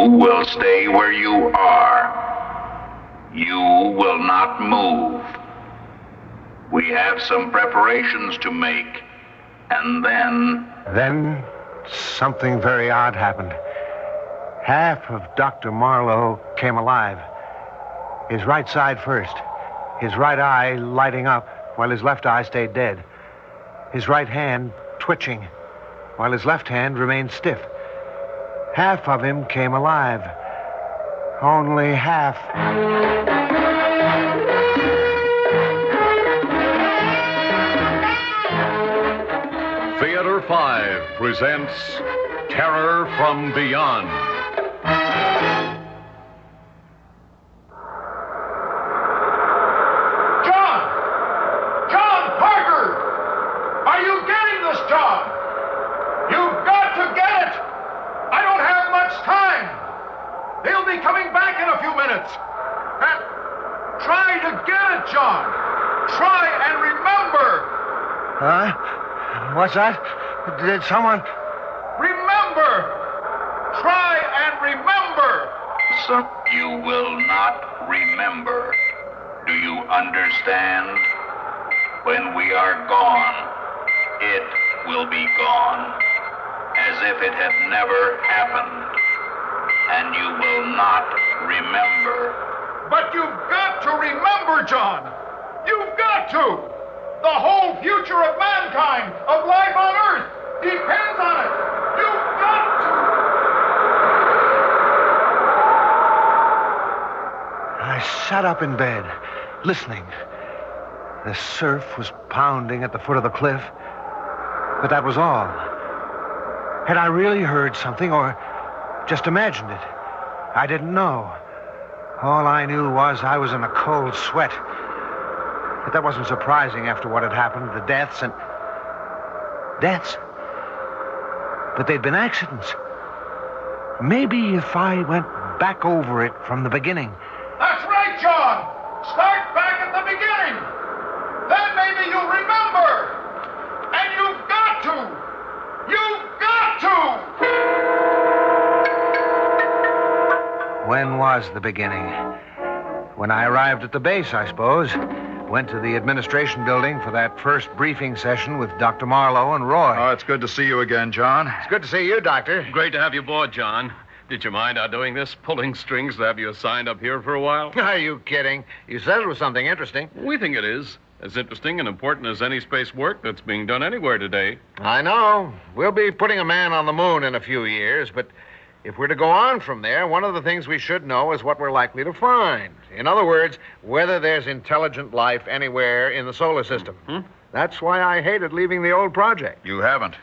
will stay where you are. You will not move. We have some preparations to make, and then... Then something very odd happened. Half of Dr. Marlowe came alive. His right side first. His right eye lighting up while his left eye stayed dead. His right hand twitching while his left hand remained stiff. Half of him came alive. Only half. Theater 5 presents Terror from Beyond. John Parker! Are you getting this, John? You've got to get it! I don't have much time. They'll be coming back in a few minutes. And try to get it, John. Try and remember. Huh? What's that? Did someone... Remember! Try and remember! So you will not remember. Do you understand? When we are gone, it will be gone, as if it had never happened, and you will not remember. But you've got to remember, John! You've got to! The whole future of mankind, of life on Earth, depends on it! You've got to! I sat up in bed, listening. The surf was pounding at the foot of the cliff, but that was all. Had I really heard something or just imagined it? I didn't know. All I knew was I was in a cold sweat. But that wasn't surprising after what had happened, the deaths and... Deaths? But they'd been accidents. Maybe if I went back over it from the beginning... That's right, John! Start back at the beginning! Then maybe you'll remember! And you've got to! You've got to! When was the beginning? When I arrived at the base, I suppose. Went to the administration building for that first briefing session with Dr. Marlowe and Roy. Oh, it's good to see you again, John. It's good to see you, Doctor. Great to have you aboard, John. Did you mind our doing this, pulling strings to have you assigned up here for a while? Are you kidding? You said it was something interesting. We think it is. As interesting and important as any space work that's being done anywhere today. I know. We'll be putting a man on the moon in a few years, but if we're to go on from there, one of the things we should know is what we're likely to find. In other words, whether there's intelligent life anywhere in the solar system. Mm-hmm. That's why I hated leaving the old project. You haven't.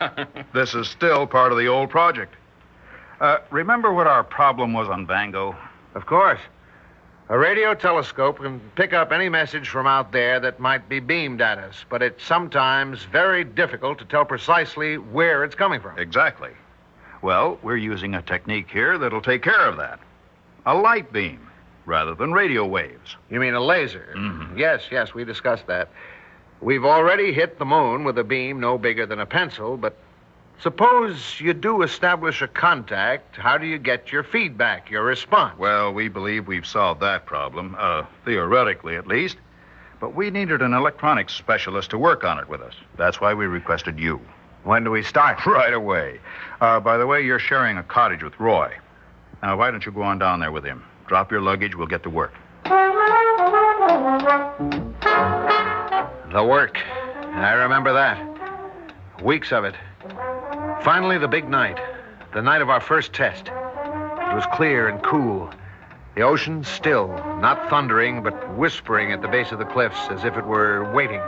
This is still part of the old project. Remember what our problem was on Vango? Of course. A radio telescope can pick up any message from out there that might be beamed at us, but it's sometimes very difficult to tell precisely where it's coming from. Exactly. Well, we're using a technique here that'll take care of that. A light beam, rather than radio waves. You mean a laser? Mm-hmm. Yes, we discussed that. We've already hit the moon with a beam no bigger than a pencil, but suppose you do establish a contact, how do you get your feedback, your response? Well, we believe we've solved that problem, theoretically at least. But we needed an electronics specialist to work on it with us. That's why we requested you. When do we start? Right away. By the way, you're sharing a cottage with Roy. Now, why don't you go on down there with him? Drop your luggage, we'll get to work. The work. I remember that. Weeks of it. Finally, the big night. The night of our first test. It was clear and cool. The ocean still, not thundering, but whispering at the base of the cliffs as if it were waiting.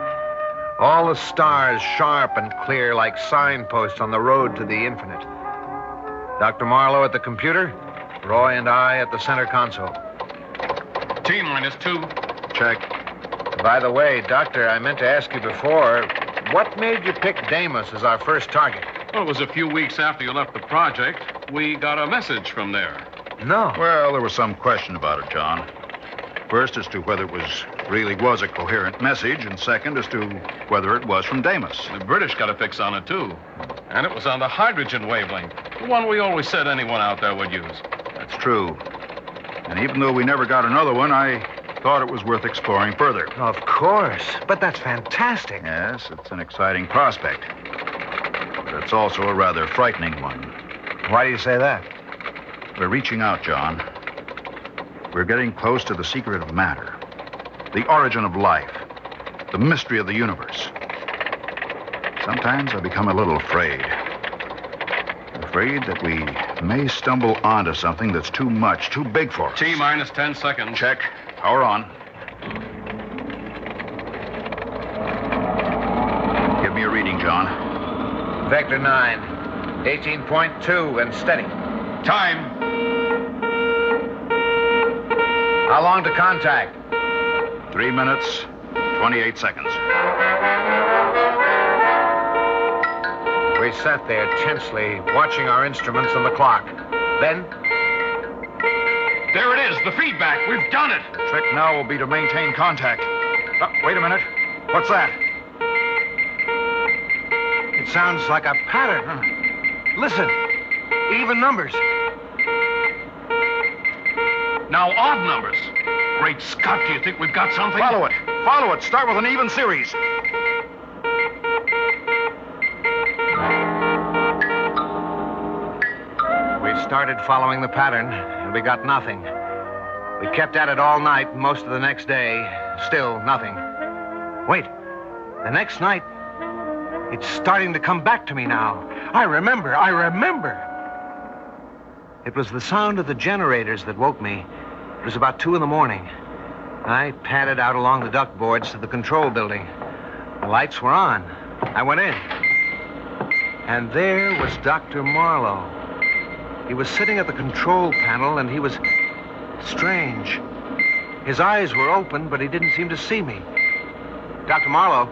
All the stars sharp and clear like signposts on the road to the infinite. Dr. Marlowe at the computer, Roy and I at the center console. T-2. Check. By the way, Doctor, I meant to ask you before, what made you pick Deimos as our first target? Well, it was a few weeks after you left the project. We got a message from there. No. Well, there was some question about it, John. First, as to whether it really was a coherent message, and second, as to whether it was from Deimos. The British got a fix on it, too. And it was on the hydrogen wavelength, the one we always said anyone out there would use. That's true. And even though we never got another one, I thought it was worth exploring further. Of course. But that's fantastic. Yes, it's an exciting prospect. But it's also a rather frightening one. Why do you say that? We're reaching out, John. We're getting close to the secret of matter, the origin of life, the mystery of the universe. Sometimes I become a little afraid. Afraid that we may stumble onto something that's too much, too big for us. T-minus 10 seconds. Check. Power on. Give me a reading, John. Vector 9, 18.2 and steady. Time. How long to contact? 3 minutes, 28 seconds. We sat there tensely, watching our instruments and the clock. Then, There it is, the feedback. We've done it. The trick now will be to maintain contact. Wait a minute. What's that? it sounds like a pattern. Listen, even numbers. Now odd numbers. Great Scott, do you think we've got something? Follow it. Follow it. Start with an even series. We started following the pattern, and we got nothing. We kept at it all night, most of the next day. Still nothing. Wait, the next night, it's starting to come back to me now. I remember. It was the sound of the generators that woke me. It was about 2 a.m. I padded out along the duct boards to the control building. The lights were on. I went in. And there was Dr. Marlowe. He was sitting at the control panel, and he was strange. His eyes were open, but he didn't seem to see me. Dr. Marlowe?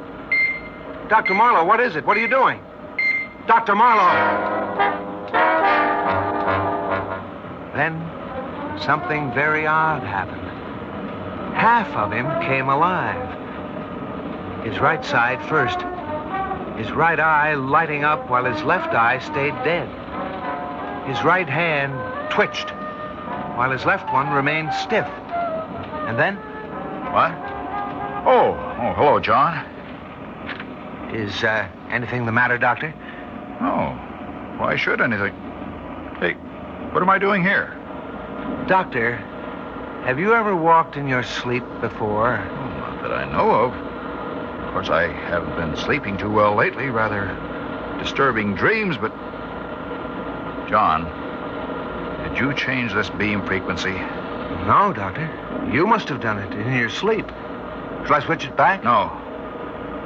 Dr. Marlowe, what is it? What are you doing? Dr. Marlowe! Then something very odd happened. Half of him came alive. His right side first. His right eye lighting up while his left eye stayed dead. His right hand twitched while his left one remained stiff. And then? What? Oh, hello, John. Is anything the matter, Doctor? Oh, why should anything? Hey, what am I doing here? Doctor, have you ever walked in your sleep before? Oh, not that I know of. Of course, I haven't been sleeping too well lately. Rather disturbing dreams, but... John, did you change this beam frequency? No, Doctor. You must have done it in your sleep. Shall I switch it back? No.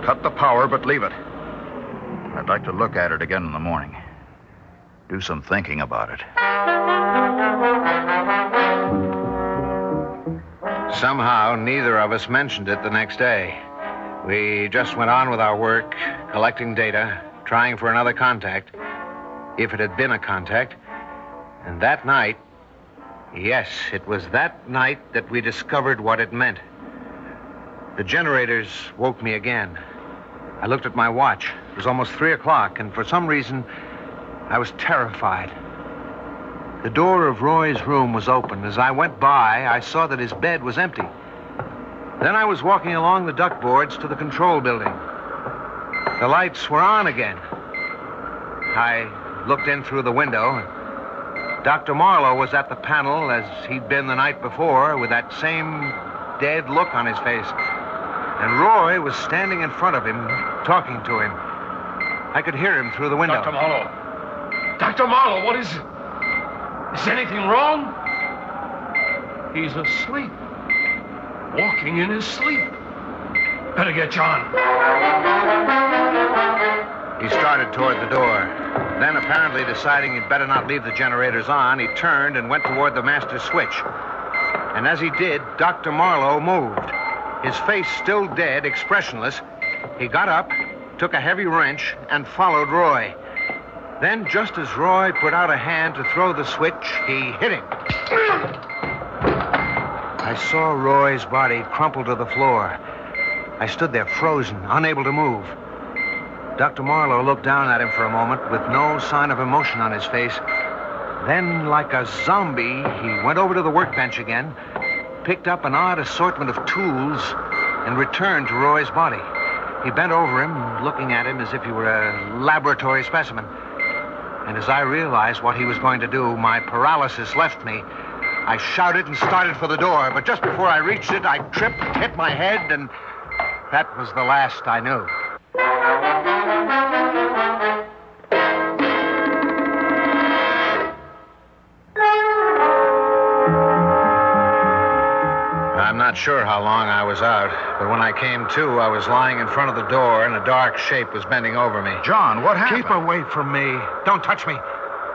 Cut the power, but leave it. I'd like to look at it again in the morning. Do some thinking about it. Somehow, neither of us mentioned it the next day. We just went on with our work, collecting data, trying for another contact, if it had been a contact. And that night, yes, it was that night that we discovered what it meant. The generators woke me again. I looked at my watch. It was almost 3 o'clock, and for some reason, I was terrified. The door of Roy's room was open. As I went by, I saw that his bed was empty. Then I was walking along the duct boards to the control building. The lights were on again. I looked in through the window. Dr. Marlowe was at the panel as he'd been the night before, with that same dead look on his face. And Roy was standing in front of him, talking to him. I could hear him through the window. Dr. Marlowe. Dr. Marlowe, what is it? Is anything wrong? He's asleep. Walking in his sleep. Better get John. He started toward the door. Then, apparently deciding he'd better not leave the generators on, he turned and went toward the master switch. And as he did, Dr. Marlowe moved. His face still dead, expressionless. He got up, took a heavy wrench, and followed Roy. Then, just as Roy put out a hand to throw the switch, he hit him. I saw Roy's body crumple to the floor. I stood there frozen, unable to move. Dr. Marlowe looked down at him for a moment with no sign of emotion on his face. Then, like a zombie, he went over to the workbench again, picked up an odd assortment of tools, and returned to Roy's body. He bent over him, looking at him as if he were a laboratory specimen. And as I realized what he was going to do, my paralysis left me. I shouted and started for the door, but just before I reached it, I tripped, hit my head, and that was the last I knew. I'm not sure how long I was out, but when I came to, I was lying in front of the door and a dark shape was bending over me. John, what happened? Keep away from me. Don't touch me.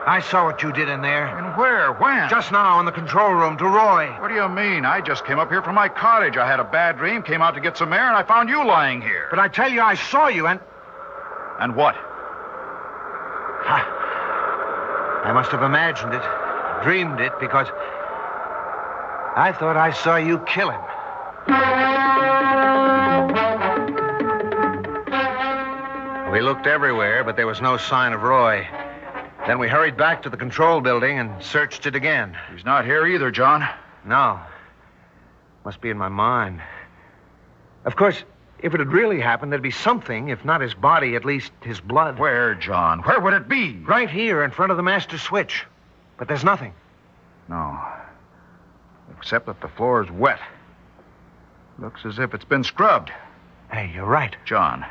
I saw what you did in there. And where? When? Just now in the control room to Roy. What do you mean? I just came up here from my cottage. I had a bad dream, came out to get some air, and I found you lying here. But I tell you, I saw you and... And what? I must have imagined it, dreamed it, because I thought I saw you kill him. We looked everywhere, but there was no sign of Roy. Then we hurried back to the control building and searched it again. He's not here either, John. No. Must be in my mind. Of course, if it had really happened, there'd be something, if not his body, at least his blood. Where, John? Where would it be? Right here in front of the master switch. But there's nothing. No. Except that the floor is wet. Looks as if it's been scrubbed. Hey, you're right. John,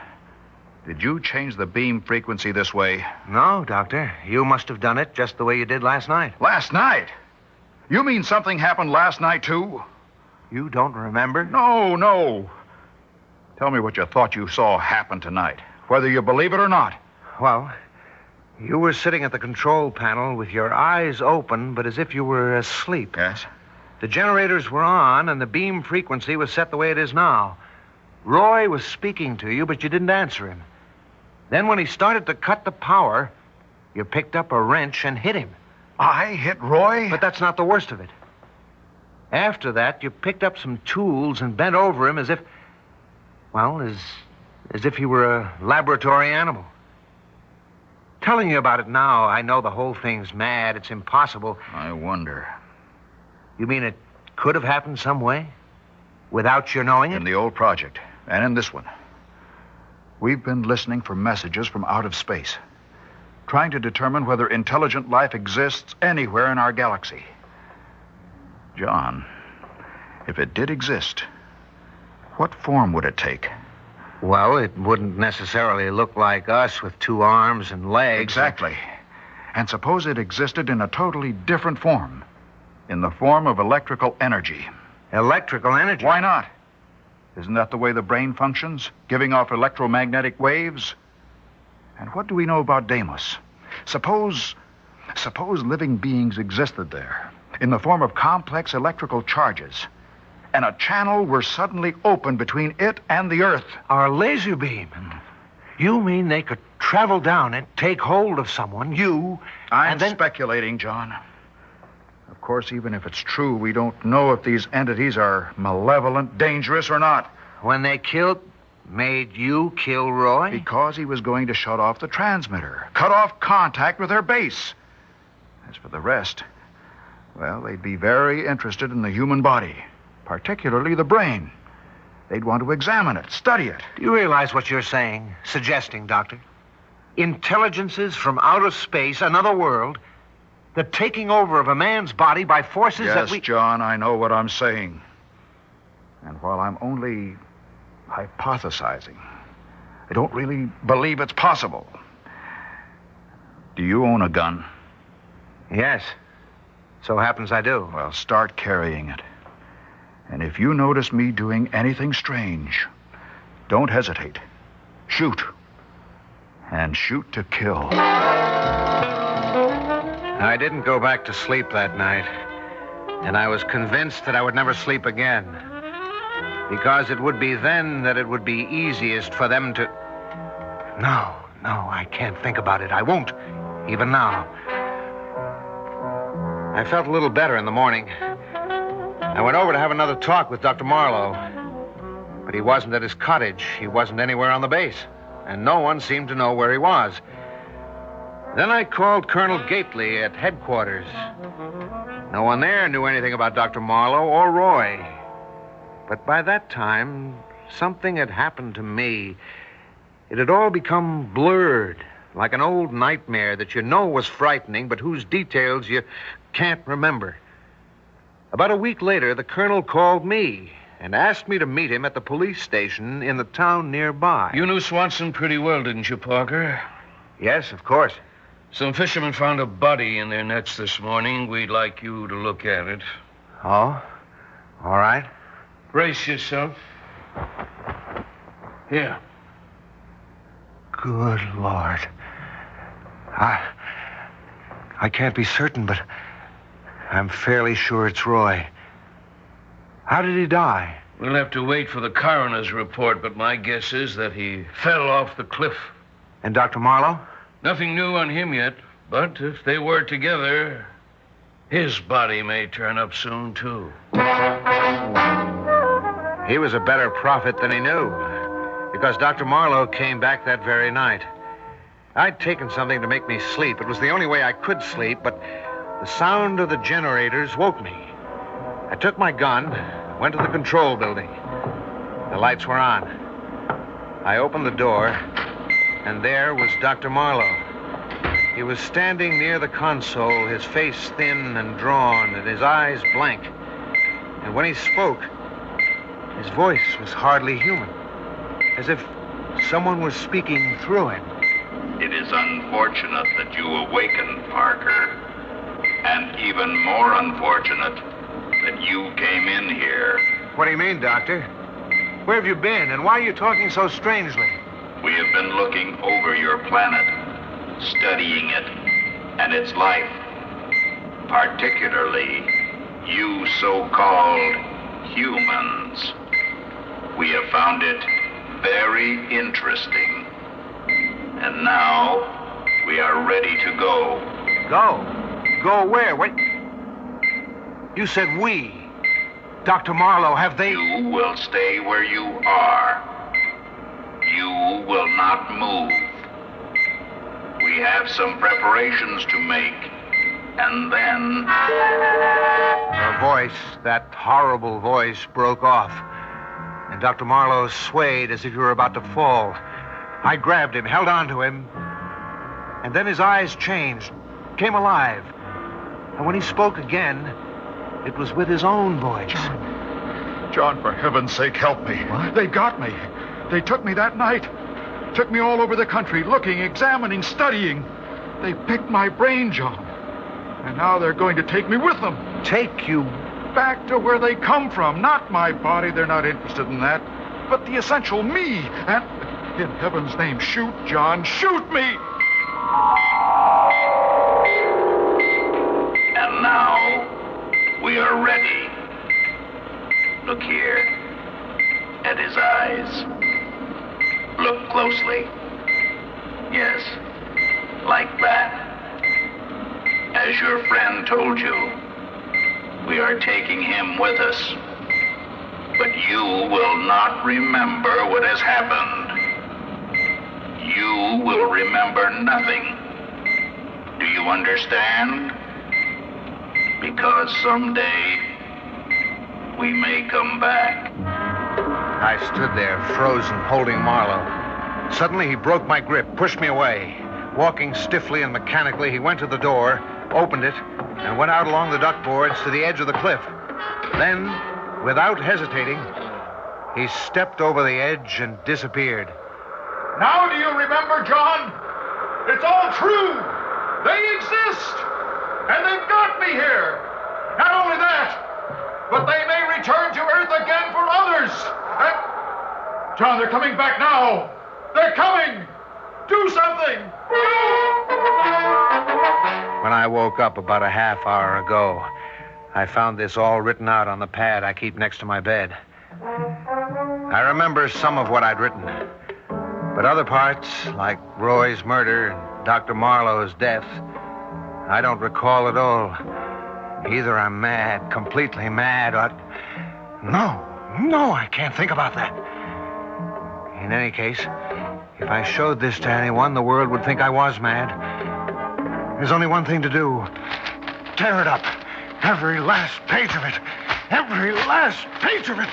did you change the beam frequency this way? No, Doctor. You must have done it just the way you did last night. Last night? You mean something happened last night, too? You don't remember? No. Tell me what you thought you saw happen tonight, whether you believe it or not. Well, you were sitting at the control panel with your eyes open, but as if you were asleep. Yes? The generators were on, and the beam frequency was set the way it is now. Roy was speaking to you, but you didn't answer him. Then when he started to cut the power, you picked up a wrench and hit him. I hit Roy? But that's not the worst of it. After that, you picked up some tools and bent over him as if... Well, as if he were a laboratory animal. Telling you about it now, I know the whole thing's mad. It's impossible. I wonder. You mean it could have happened some way? Without your knowing it? In the old project, and in this one. We've been listening for messages from out of space, trying to determine whether intelligent life exists anywhere in our galaxy. John, if it did exist, what form would it take? Well, it wouldn't necessarily look like us with 2 arms and legs. Exactly. And suppose it existed in a totally different form. In the form of electrical energy. Electrical energy? Why not? Isn't that the way the brain functions? Giving off electromagnetic waves? And what do we know about Deimos? Suppose living beings existed there, in the form of complex electrical charges, and a channel were suddenly opened between it and the Earth. Our laser beam? You mean they could travel down it, take hold of someone, you, I'm speculating, John. Of course, even if it's true, we don't know if these entities are malevolent, dangerous, or not. When they made you kill Roy? Because he was going to shut off the transmitter, cut off contact with their base. As for the rest, well, they'd be very interested in the human body, particularly the brain. They'd want to examine it, study it. Do you realize what you're suggesting, Doctor? Intelligences from outer space, another world, the taking over of a man's body by forces that we... Yes, John, I know what I'm saying. And while I'm only hypothesizing, I don't really believe it's possible. Do you own a gun? Yes. So happens I do. Well, start carrying it. And if you notice me doing anything strange, don't hesitate. Shoot. And shoot to kill. I didn't go back to sleep that night. And I was convinced that I would never sleep again. Because it would be then that it would be easiest for them to... No, I can't think about it. I won't, even now. I felt a little better in the morning. I went over to have another talk with Dr. Marlowe. But he wasn't at his cottage. He wasn't anywhere on the base. And no one seemed to know where he was. Then I called Colonel Gately at headquarters. No one there knew anything about Dr. Marlowe or Roy. But by that time, something had happened to me. It had all become blurred, like an old nightmare that you know was frightening, but whose details you can't remember. About a week later, the colonel called me and asked me to meet him at the police station in the town nearby. You knew Swanson pretty well, didn't you, Parker? Yes, of course. Some fishermen found a body in their nets this morning. We'd like you to look at it. Oh? All right. Brace yourself. Here. Good Lord. I can't be certain, but I'm fairly sure it's Roy. How did he die? We'll have to wait for the coroner's report, but my guess is that he fell off the cliff. And Dr. Marlowe? Nothing new on him yet, but if they were together, his body may turn up soon, too. He was a better prophet than he knew, because Dr. Marlowe came back that very night. I'd taken something to make me sleep. It was the only way I could sleep, but the sound of the generators woke me. I took my gun, went to the control building. The lights were on. I opened the door, and there was Dr. Marlowe. He was standing near the console, his face thin and drawn, and his eyes blank. And when he spoke, his voice was hardly human, as if someone was speaking through him. It is unfortunate that you awakened, Parker. And even more unfortunate that you came in here. What do you mean, Doctor? Where have you been, and why are you talking so strangely? We have been looking over your planet, studying it and its life. Particularly, you so-called humans. We have found it very interesting. And now, we are ready to go. Go? Go where? What? You said we. Dr. Marlowe, have they... You will stay where you are. You will not move. We have some preparations to make. And then... Her voice, that horrible voice, broke off. And Dr. Marlowe swayed as if he were about to fall. I grabbed him, held on to him. And then his eyes changed, came alive. And when he spoke again, it was with his own voice. John, for heaven's sake, help me. What? They got me. They took me that night. Took me all over the country, looking, examining, studying. They picked my brain, John. And now they're going to take me with them. Take you? Back to where they come from. Not my body. They're not interested in that. But the essential me. And in heaven's name, shoot, John. Shoot me! And now, we are ready. Look here, at his eyes. Look closely. Yes, like that. As your friend told you, we are taking him with us. But you will not remember what has happened. You will remember nothing. Do you understand? Because someday, we may come back. I stood there, frozen, holding Marlowe. Suddenly, he broke my grip, pushed me away. Walking stiffly and mechanically, he went to the door, opened it, and went out along the duckboards to the edge of the cliff. Then, without hesitating, he stepped over the edge and disappeared. Now do you remember, John? It's all true. They exist. And they've got me here. Not only that, but they may return to Earth again for others. And... John, they're coming back now. They're coming. Do something. When I woke up about a half hour ago, I found this all written out on the pad I keep next to my bed. I remember some of what I'd written, but other parts, like Roy's murder and Dr. Marlowe's death, I don't recall at all. Either I'm mad, completely mad, or... No, I can't think about that. In any case, if I showed this to anyone, the world would think I was mad. There's only one thing to do. Tear it up. Every last page of it. Every last page of it.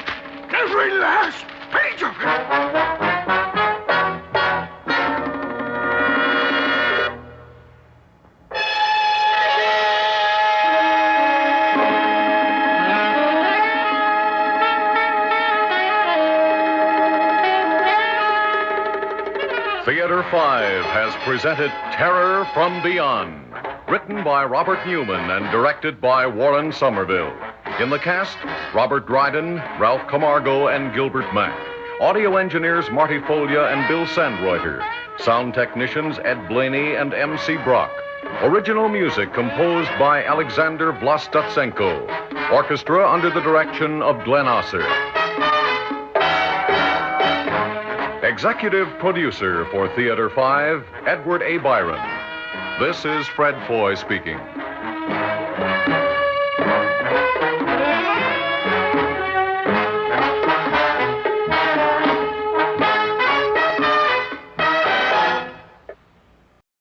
Every last page of it. Theater 5 has presented Terror from Beyond, written by Robert Newman and directed by Warren Somerville. In the cast, Robert Dryden, Ralph Camargo, and Gilbert Mack. Audio engineers Marty Folia and Bill Sandreuter. Sound technicians Ed Blaney and M.C. Brock. Original music composed by Alexander Vlastotsenko. Orchestra under the direction of Glenn Osser. Executive producer for Theater 5, Edward A. Byron. This is Fred Foy speaking.